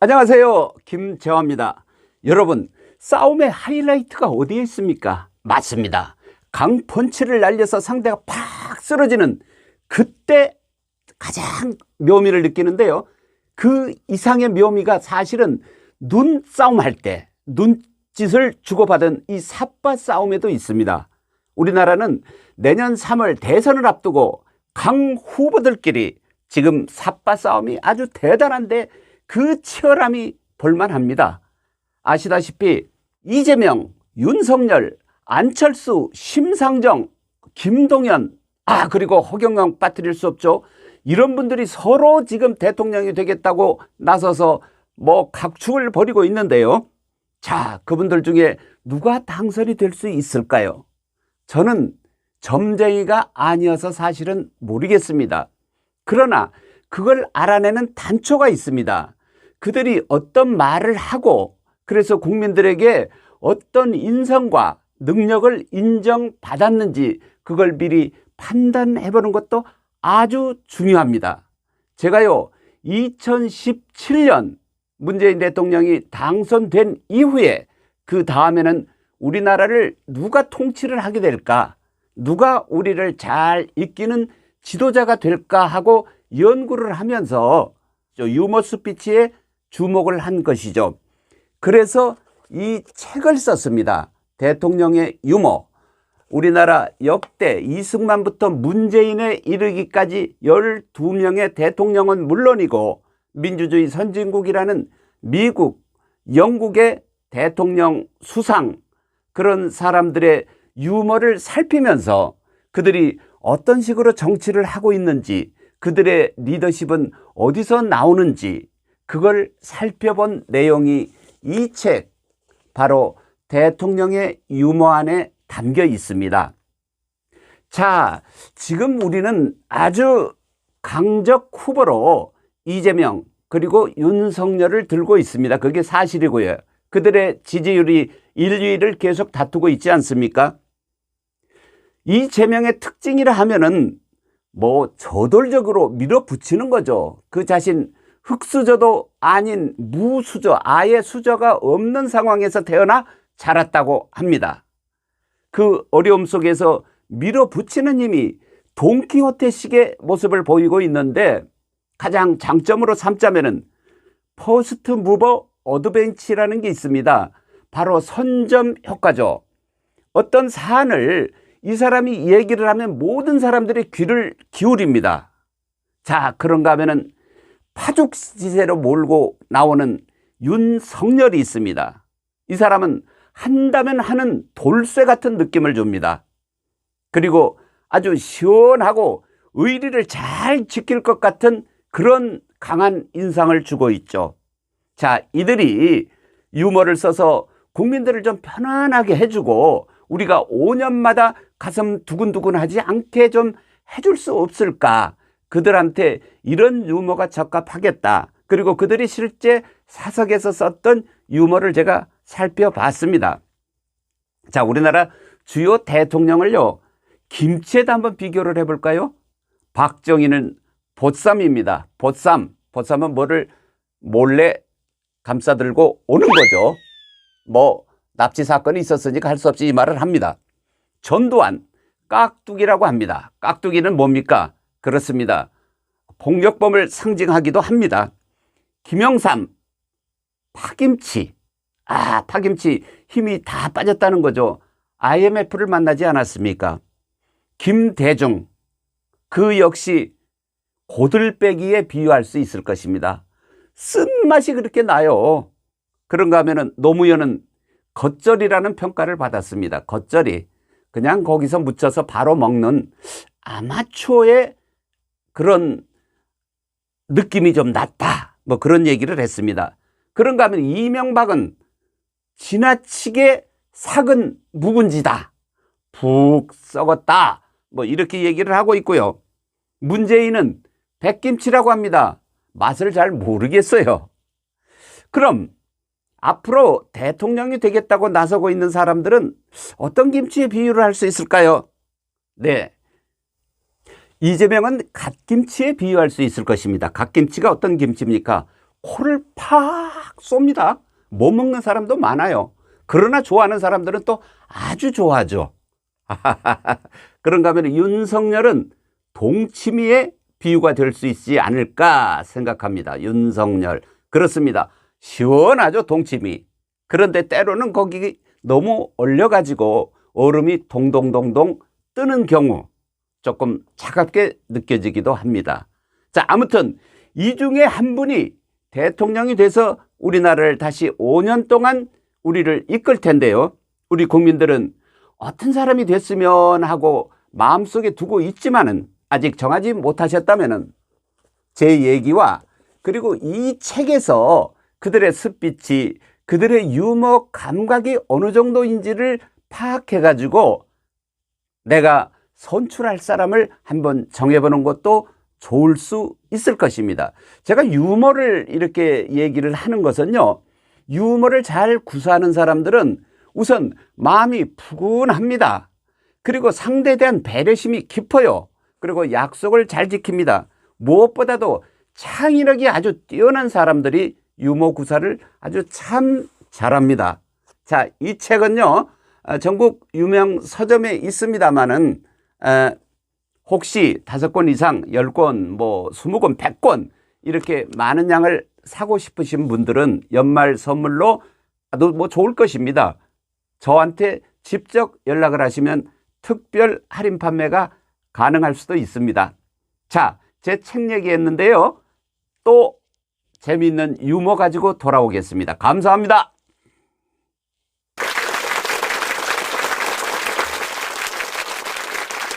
안녕하세요, 김재화입니다. 여러분, 싸움의 하이라이트가 어디에 있습니까? 맞습니다. 강펀치를 날려서 상대가 팍 쓰러지는 그때 가장 묘미를 느끼는데요. 그 이상의 묘미가 사실은 눈싸움 할 때 눈짓을 주고받은 이 삿바 싸움에도 있습니다. 우리나라는 내년 3월 대선을 앞두고 강 후보들끼리 지금 삿바 싸움이 아주 대단한데 그 치열함이 볼만합니다. 아시다시피 이재명, 윤석열, 안철수, 심상정, 김동연, 그리고 허경영 빠뜨릴 수 없죠. 이런 분들이 서로 지금 대통령이 되겠다고 나서서 각축을 벌이고 있는데요. 자, 그분들 중에 누가 당선이 될 수 있을까요? 저는 점쟁이가 아니어서 사실은 모르겠습니다. 그러나 그걸 알아내는 단초가 있습니다. 그들이 어떤 말을 하고 그래서 국민들에게 어떤 인성과 능력을 인정받았는지 그걸 미리 판단해보는 것도 아주 중요합니다. 제가요 2017년 문재인 대통령이 당선된 이후에 그 다음에는 우리나라를 누가 통치를 하게 될까, 누가 우리를 잘 이끄는 지도자가 될까 하고 연구를 하면서 유머 스피치에 주목을 한 것이죠. 그래서 이 책을 썼습니다. 대통령의 유머. 우리나라 역대 이승만부터 문재인에 이르기까지 12명의 대통령은 물론이고 민주주의 선진국이라는 미국, 영국의 대통령 수상 그런 사람들의 유머를 살피면서 그들이 어떤 식으로 정치를 하고 있는지 그들의 리더십은 어디서 나오는지 그걸 살펴본 내용이 이 책 바로 대통령의 유머 안에 담겨 있습니다. 자, 지금 우리는 아주 강적 후보로 이재명 그리고 윤석열을 들고 있습니다. 그게 사실이고요. 그들의 지지율이 1위를 계속 다투고 있지 않습니까? 이재명의 특징이라 하면은 저돌적으로 밀어붙이는 거죠. 그 자신 흑수저도 아닌 무수저, 아예 수저가 없는 상황에서 태어나 자랐다고 합니다. 그 어려움 속에서 밀어붙이는 힘이 돈키호테식의 모습을 보이고 있는데 가장 장점으로 삼자면은 퍼스트 무버 어드벤치라는 게 있습니다. 바로 선점 효과죠. 어떤 사안을 이 사람이 얘기를 하면 모든 사람들이 귀를 기울입니다. 자, 그런가 하면은 파죽지세로 몰고 나오는 윤석열이 있습니다. 이 사람은 한다면 하는 돌쇠 같은 느낌을 줍니다. 그리고 아주 시원하고 의리를 잘 지킬 것 같은 그런 강한 인상을 주고 있죠. 자, 이들이 유머를 써서 국민들을 좀 편안하게 해주고 우리가 5년마다 가슴 두근두근하지 않게 좀 해줄 수 없을까? 그들한테 이런 유머가 적합하겠다. 그리고 그들이 실제 사석에서 썼던 유머를 제가 살펴봤습니다. 자, 우리나라 주요 대통령을요, 김치에다 한번 비교를 해볼까요? 박정희는 보쌈입니다. 보쌈은 뭐를 몰래 감싸들고 오는 거죠. 납치 사건이 있었으니까 할 수 없이 이 말을 합니다. 전두환, 깍두기라고 합니다. 깍두기는 뭡니까? 그렇습니다. 폭력범을 상징하기도 합니다. 김영삼, 파김치. 파김치 힘이 다 빠졌다는 거죠. IMF를 만나지 않았습니까? 김대중, 그 역시 고들빼기에 비유할 수 있을 것입니다. 쓴맛이 그렇게 나요. 그런가 하면은 노무현은 겉절이라는 평가를 받았습니다. 겉절이. 그냥 거기서 묻혀서 바로 먹는 아마추어의 그런 느낌이 좀 났다. 그런 얘기를 했습니다. 그런가 하면 이명박은 지나치게 삭은 묵은지다. 푹 썩었다. 이렇게 얘기를 하고 있고요. 문재인은 백김치라고 합니다. 맛을 잘 모르겠어요. 그럼 앞으로 대통령이 되겠다고 나서고 있는 사람들은 어떤 김치에 비유를 할 수 있을까요? 네, 이재명은 갓김치에 비유할 수 있을 것입니다. 갓김치가 어떤 김치입니까? 코를 팍 쏩니다. 못 먹는 사람도 많아요. 그러나 좋아하는 사람들은 또 아주 좋아하죠. 그런가 하면 윤석열은 동치미의 비유가 될 수 있지 않을까 생각합니다. 윤석열. 그렇습니다. 시원하죠, 동치미. 그런데 때로는 거기 너무 얼려가지고 얼음이 동동동동 뜨는 경우 조금 차갑게 느껴지기도 합니다. 자, 아무튼 이 중에 한 분이 대통령이 돼서 우리나라를 다시 5년 동안 우리를 이끌 텐데요. 우리 국민들은 어떤 사람이 됐으면 하고 마음속에 두고 있지만은 아직 정하지 못하셨다면은 제 얘기와 그리고 이 책에서 그들의 습빛이 그들의 유머 감각이 어느 정도인지를 파악해가지고 내가 선출할 사람을 한번 정해보는 것도 좋을 수 있을 것입니다. 제가 유머를 이렇게 얘기를 하는 것은요, 유머를 잘 구사하는 사람들은 우선 마음이 푸근합니다. 그리고 상대에 대한 배려심이 깊어요. 그리고 약속을 잘 지킵니다. 무엇보다도 창의력이 아주 뛰어난 사람들이 유머 구사를 아주 참 잘합니다. 자, 이 책은요, 전국 유명 서점에 있습니다만은 혹시 5권 이상, 10권, 뭐 20권, 100권 이렇게 많은 양을 사고 싶으신 분들은 연말 선물로 뭐 좋을 것입니다. 저한테 직접 연락을 하시면 특별 할인 판매가 가능할 수도 있습니다. 자, 제 책 얘기했는데요. 또 재미있는 유머 가지고 돌아오겠습니다. 감사합니다.